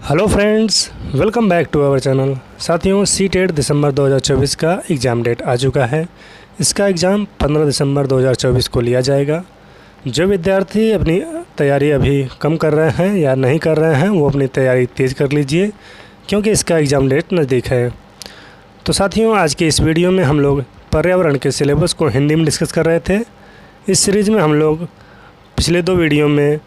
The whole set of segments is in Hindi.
Hello friends, welcome back to our channel. साथियों, सीटेट दिसंबर 2024 का एग्ज़ाम डेट आ चुका है। इसका एग्ज़ाम 15 दिसंबर 2024 को लिया जाएगा। जो विद्यार्थी अपनी तैयारी अभी कम कर रहे हैं या नहीं कर रहे हैं, वो अपनी तैयारी तेज़ कर लीजिए, क्योंकि इसका एग्ज़ाम डेट नज़दीक है। तो साथियों, आज के इस वीडियो में हम लोग पर्यावरण के सिलेबस को हिंदी में डिस्कस कर रहे थे। इस सीरीज़ में हम लोग पिछले 2 वीडियो में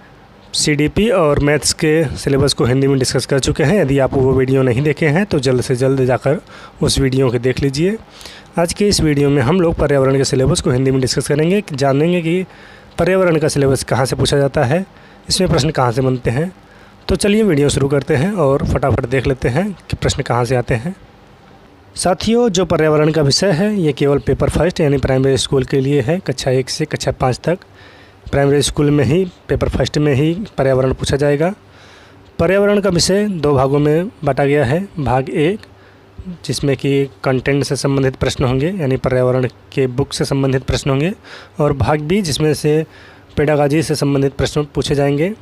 सीडीपी और मैथ्स के सिलेबस को हिंदी में डिस्कस कर चुके हैं। यदि आप वो वीडियो नहीं देखे हैं तो जल्द से जल्द जाकर उस वीडियो को देख लीजिए। आज के इस वीडियो में हम लोग पर्यावरण के सिलेबस को हिंदी में डिस्कस करेंगे, जानेंगे कि पर्यावरण का सिलेबस कहाँ से पूछा जाता है, इसमें प्रश्न कहाँ से बनते हैं। तो चलिए वीडियो शुरू करते हैं और फटाफट देख लेते हैं कि प्रश्न कहाँ से आते हैं। साथियों, जो पर्यावरण का विषय है ये केवल पेपर फर्स्ट यानी प्राइमरी स्कूल के लिए है। कक्षा 1 से कक्षा 5 तक प्राइमरी स्कूल में ही पेपर फर्स्ट में ही पर्यावरण पूछा जाएगा। पर्यावरण का विषय 2 भागों में बांटा गया है। भाग 1 जिसमें कि कंटेंट से संबंधित प्रश्न होंगे, यानी पर्यावरण के बुक से संबंधित प्रश्न होंगे, और भाग बी जिसमें से पेडागॉजी से संबंधित प्रश्न पूछे जाएंगे।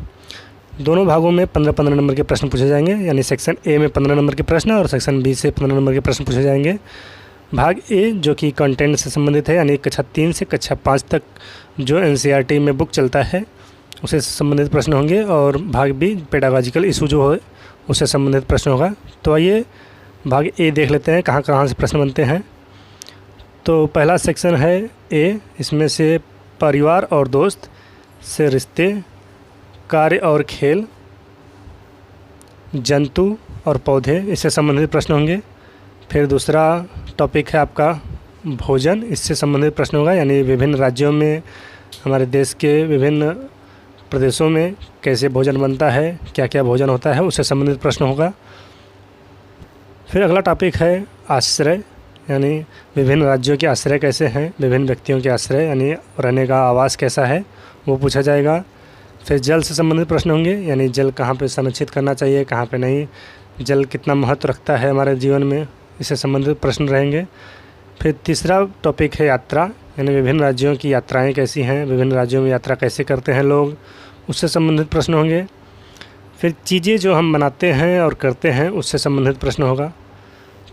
दोनों भागों में 15-15 नंबर के प्रश्न पूछे जाएंगे, यानी सेक्शन ए में 15 नंबर के प्रश्न और सेक्शन बी से 15 नंबर के प्रश्न पूछे जाएंगे। भाग ए जो कि कंटेंट से संबंधित है, यानी कक्षा 3 से कक्षा 5 तक जो एनसीईआरटी में बुक चलता है उससे संबंधित प्रश्न होंगे, और भाग बी पेडागॉजिकल इशू जो है उससे संबंधित प्रश्न होगा। तो आइए भाग ए देख लेते हैं कहाँ कहाँ से प्रश्न बनते हैं। तो पहला सेक्शन है ए, इसमें से परिवार और दोस्त से रिश्ते, कार्य और खेल, जंतु और पौधे, इससे संबंधित प्रश्न होंगे। फिर दूसरा टॉपिक है आपका भोजन, इससे संबंधित प्रश्न होगा, यानी विभिन्न राज्यों में, हमारे देश के विभिन्न प्रदेशों में कैसे भोजन बनता है, क्या क्या भोजन होता है, उससे संबंधित प्रश्न होगा। फिर अगला टॉपिक है आश्रय, यानी विभिन्न राज्यों के आश्रय कैसे हैं, विभिन्न व्यक्तियों के आश्रय यानी रहने का आवास कैसा है, वो पूछा जाएगा। फिर जल से संबंधित प्रश्न होंगे, यानी जल कहाँ पे संरक्षित करना चाहिए, कहाँ पे नहीं, जल कितना महत्व रखता है हमारे जीवन में, इससे संबंधित प्रश्न रहेंगे। फिर तीसरा टॉपिक है यात्रा, यानी विभिन्न राज्यों की यात्राएं कैसी हैं, विभिन्न राज्यों में यात्रा कैसे करते हैं लोग, उससे संबंधित प्रश्न होंगे। फिर चीज़ें जो हम बनाते हैं और करते हैं उससे संबंधित प्रश्न होगा।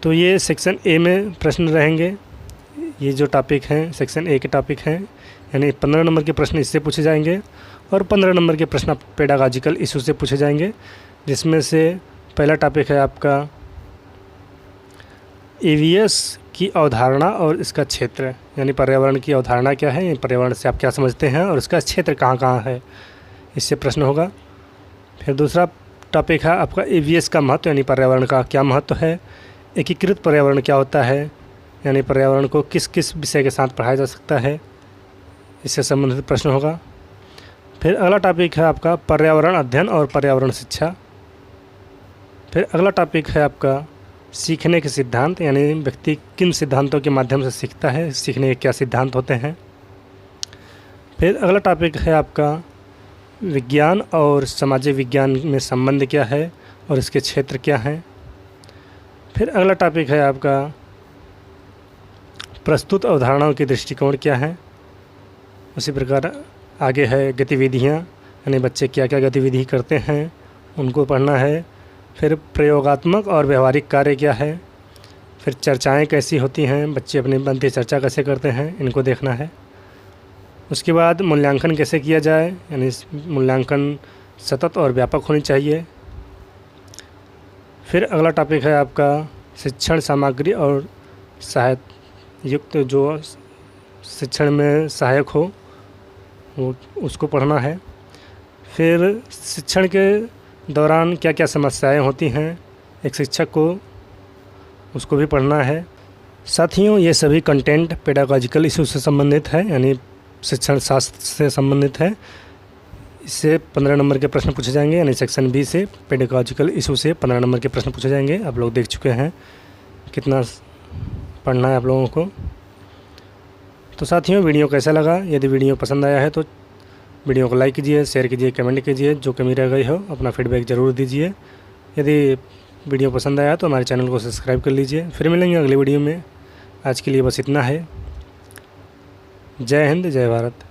तो ये सेक्शन ए में प्रश्न रहेंगे। ये जो टॉपिक हैं सेक्शन ए के टॉपिक हैं, यानी 15 नंबर के प्रश्न इससे पूछे जाएंगे, और 15 नंबर के प्रश्न पेडागॉजिकल इशू से पूछे जाएंगे, जिसमें से पहला टॉपिक है आपका ईवीएस की अवधारणा और इसका क्षेत्र, यानी पर्यावरण की अवधारणा क्या है, पर्यावरण से आप क्या समझते हैं, और इसका क्षेत्र कहाँ कहाँ है, इससे प्रश्न होगा। फिर दूसरा टॉपिक है आपका ईवीएस का महत्व, यानी पर्यावरण का क्या महत्व है। एकीकृत पर्यावरण क्या होता है, यानी पर्यावरण को किस किस विषय के साथ पढ़ाया जा सकता है, इससे संबंधित प्रश्न होगा। फिर अगला टॉपिक है आपका पर्यावरण अध्ययन और पर्यावरण शिक्षा। फिर अगला टॉपिक है आपका सीखने के सिद्धांत, यानी व्यक्ति किन सिद्धांतों के माध्यम से सीखता है, सीखने के क्या सिद्धांत होते हैं। फिर अगला टॉपिक है आपका विज्ञान और सामाजिक विज्ञान में संबंध क्या है और इसके क्षेत्र क्या हैं। फिर अगला टॉपिक है आपका प्रस्तुत अवधारणाओं के दृष्टिकोण क्या हैं। उसी प्रकार आगे है गतिविधियाँ, यानी बच्चे क्या क्या गतिविधि करते हैं उनको पढ़ना है। फिर प्रयोगात्मक और व्यवहारिक कार्य क्या है। फिर चर्चाएं कैसी होती हैं, बच्चे अपनी बनती चर्चा कैसे करते हैं, इनको देखना है। उसके बाद मूल्यांकन कैसे किया जाए, यानी मूल्यांकन सतत और व्यापक होनी चाहिए। फिर अगला टॉपिक है आपका शिक्षण सामग्री और सहायक युक्त, जो शिक्षण में सहायक हो वो उसको पढ़ना है। फिर शिक्षण के दौरान क्या क्या समस्याएं होती हैं एक शिक्षक को, उसको भी पढ़ना है। साथियों, ये सभी कंटेंट पेडागॉजिकल इशू से संबंधित है, यानी शिक्षण शास्त्र से संबंधित है। इससे 15 नंबर के प्रश्न पूछे जाएंगे, यानी सेक्शन बी से पेडागॉजिकल इशू से 15 नंबर के प्रश्न पूछे जाएंगे। आप लोग देख चुके हैं कितना पढ़ना है आप लोगों को। तो साथियों, वीडियो कैसा लगा? यदि वीडियो पसंद आया है तो वीडियो को लाइक कीजिए, शेयर कीजिए, कमेंट कीजिए। जो कमी रह गई हो अपना फीडबैक ज़रूर दीजिए। यदि वीडियो पसंद आया तो हमारे चैनल को सब्सक्राइब कर लीजिए। फिर मिलेंगे अगली वीडियो में। आज के लिए बस इतना है। जय हिंद, जय भारत।